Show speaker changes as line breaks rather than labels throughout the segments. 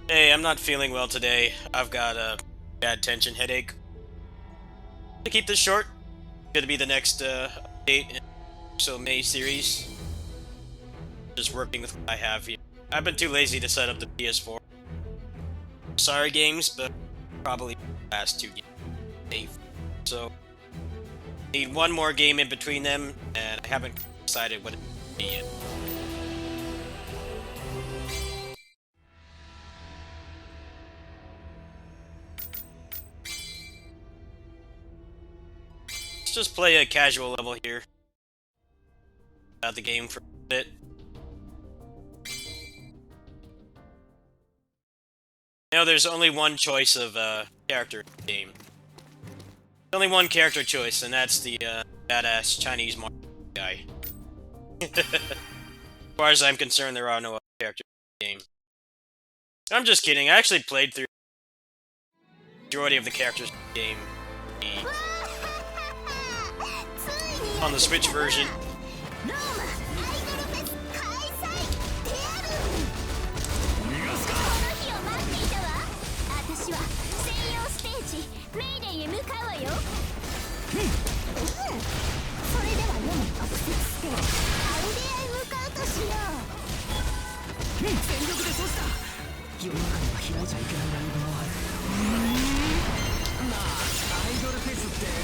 Hey, I'm not feeling well today. I've got a bad tension headache. To keep this short, gonna be the next update in May series. Just working with what I have here. I've been too lazy to set up the PS4. Sorry games, but probably the last two games. So, need one more game in between them, and I haven't decided what it will be yet. Let's just play a casual level here. Out the game for a bit. You know, there's only one choice of character in the game. There's only one character choice, and that's the badass Chinese martial guy. As far as I'm concerned, there are no other characters in the game. I'm just kidding. I actually played through the majority of the characters in the game on the Switch version.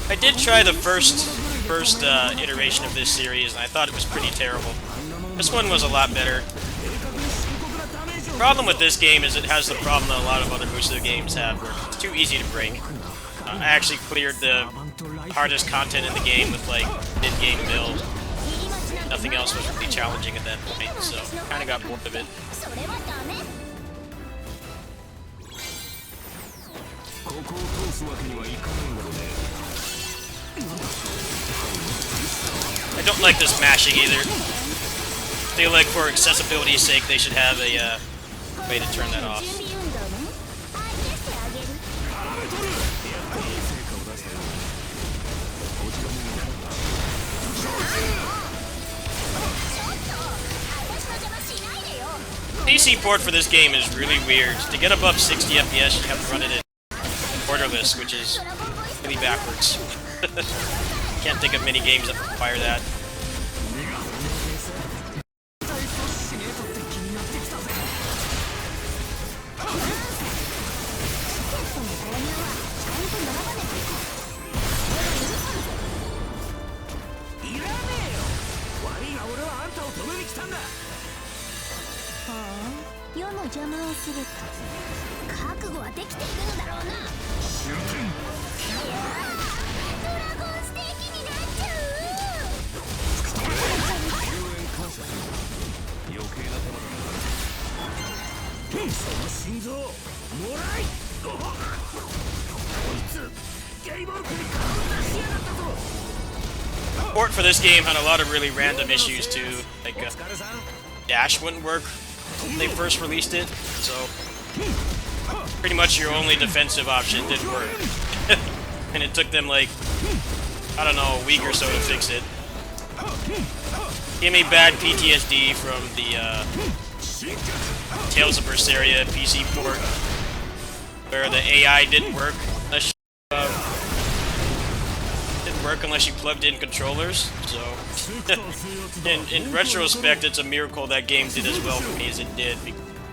I did try the first iteration of this series, and I thought it was pretty terrible. This one was a lot better. The problem with this game is it has the problem that a lot of other Musou games have, where it's too easy to break. I actually cleared the hardest content in the game with, like, mid-game build. Nothing else was really challenging at that point, so kind of got bored of it. I don't like this mashing either. I feel like for accessibility's sake they should have a way to turn that off. PC port for this game is really weird. To get above 60 FPS, you have to run it in borderless, which is really backwards. Can't think of many games that require that. Port for this game had a lot of really random issues too, like dash wouldn't work when they first released it, so pretty much your only defensive option didn't work. And it took them like, I don't know, a week or so to fix it. Gave me bad PTSD from the Tales of Berseria PC port, where the AI didn't work unless you plugged in controllers. So, in retrospect, it's a miracle that game did as well for me as it did.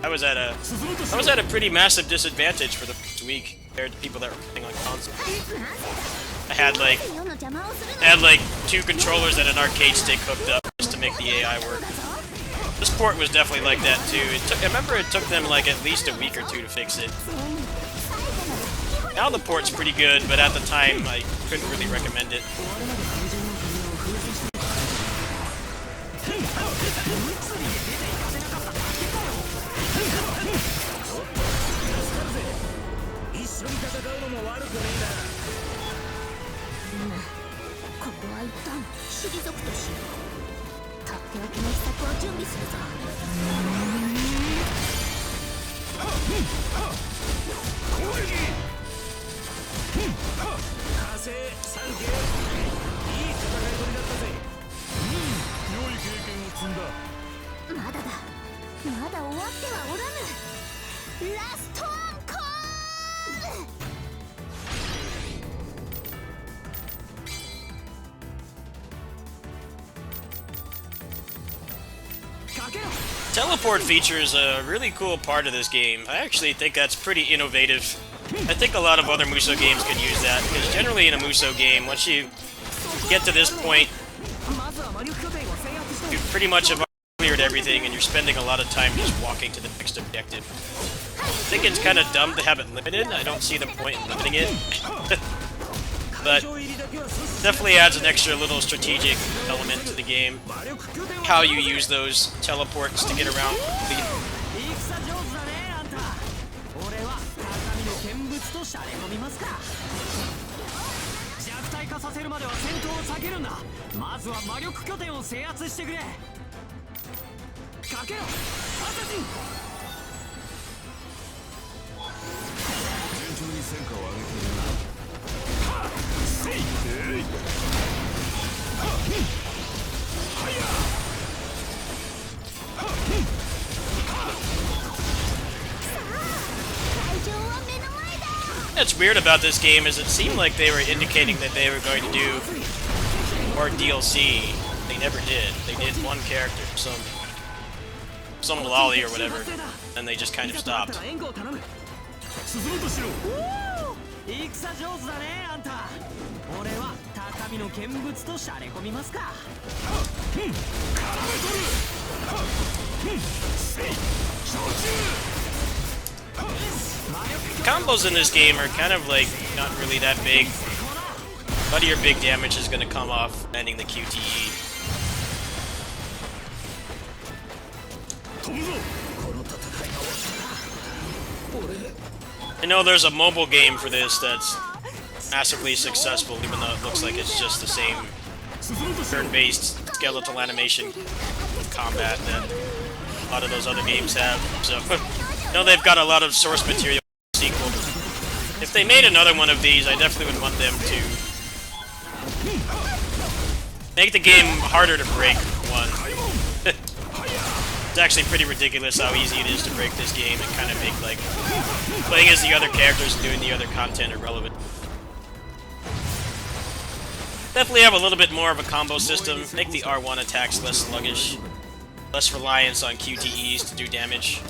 I was at a pretty massive disadvantage for the first week compared to people that were playing on console. I had like 2 controllers and an arcade stick hooked up just to make the AI work. This port was definitely like that too. I remember it took them like at least a week or 2 to fix it. Now the port's pretty good, but at the time I couldn't really recommend it.
Last
Teleport feature is a really cool part of this game. I actually think that's pretty innovative. I think a lot of other Musou games could use that, because generally in a Musou game, once you get to this point, you pretty much have cleared everything, and you're spending a lot of time just walking to the next objective. I think it's kind of dumb to have it limited. I don't see the point in limiting it. But definitely adds an extra little strategic element to the game. How you use those teleports to get around. What's weird about this game is it seemed like they were indicating that they were going to do more DLC. They never did. They did one character, some lolly or whatever, and they just kind of stopped. Combos in this game are kind of like not really that big. A lot of your big damage is going to come off ending the QTE. I know there's a mobile game for this that's massively successful, even though it looks like it's just the same turn-based skeletal animation combat that a lot of those other games have. So, I know they've got a lot of source material for the sequel. If they made another one of these, I definitely would want them to make the game harder to break, one. It's actually pretty ridiculous how easy it is to break this game and kind of make, like, playing as the other characters and doing the other content irrelevant. Definitely have a little bit more of a combo system, make the R1 attacks less sluggish, less reliance on QTEs to do damage.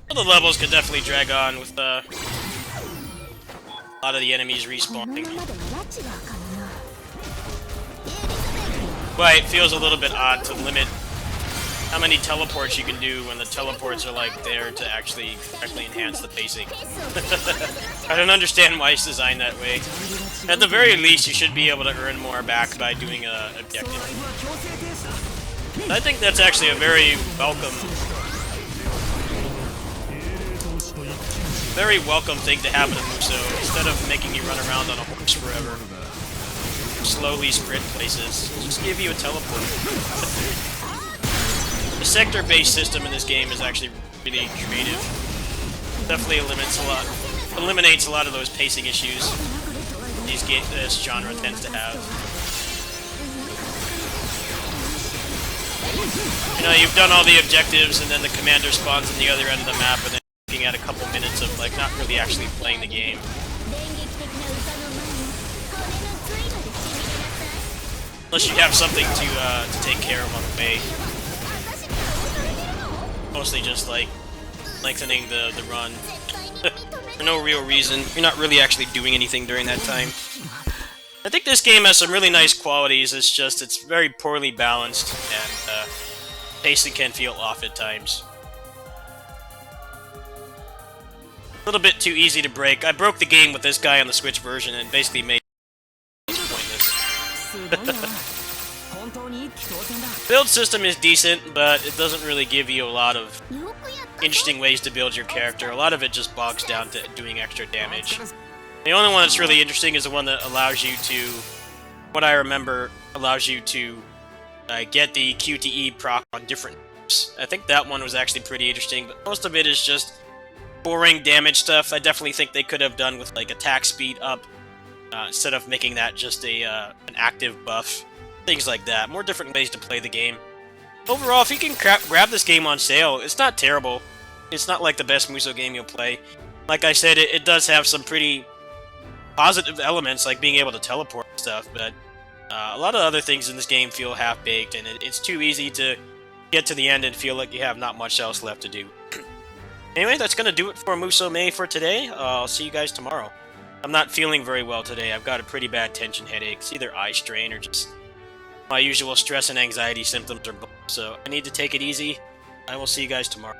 The levels could definitely drag on with a lot of the enemies respawning. But it feels a little bit odd to limit how many teleports you can do when the teleports are like there to actually enhance the pacing. I don't understand why it's designed that way. At the very least, you should be able to earn more back by doing an objective. I think that's actually a very welcome thing to have in a Musou, instead of making you run around on a horse forever. Slowly sprint places. Just give you a teleport. The sector-based system in this game is actually really creative. Definitely eliminates a lot of those pacing issues this genre tends to have. You know, you've done all the objectives, and then the commander spawns on the other end of the map, and then looking at a couple minutes of, like, not really actually playing the game. Unless you have something to take care of on the way. Mostly just, like, lengthening the run. For no real reason. You're not really actually doing anything during that time. I think this game has some really nice qualities, it's just, it's very poorly balanced, and pacing can feel off at times. A little bit too easy to break. I broke the game with this guy on the Switch version and basically made it pointless. Build system is decent, but it doesn't really give you a lot of interesting ways to build your character. A lot of it just bogs down to doing extra damage. The only one that's really interesting is the one that allows you to, what I remember, allows you to get the QTE proc on different buffs. I think that one was actually pretty interesting, but most of it is just boring damage stuff. I definitely think they could have done with like attack speed up instead of making that just an active buff. Things like that. More different ways to play the game. Overall, if you can grab this game on sale, it's not terrible. It's not like the best Musou game you'll play. Like I said, it does have some pretty positive elements, like being able to teleport and stuff, but a lot of other things in this game feel half-baked, and it's too easy to get to the end and feel like you have not much else left to do. Anyway, that's going to do it for Musou May for today. I'll see you guys tomorrow. I'm not feeling very well today. I've got a pretty bad tension headache. It's either eye strain or just my usual stress and anxiety symptoms are both. So I need to take it easy. I will see you guys tomorrow.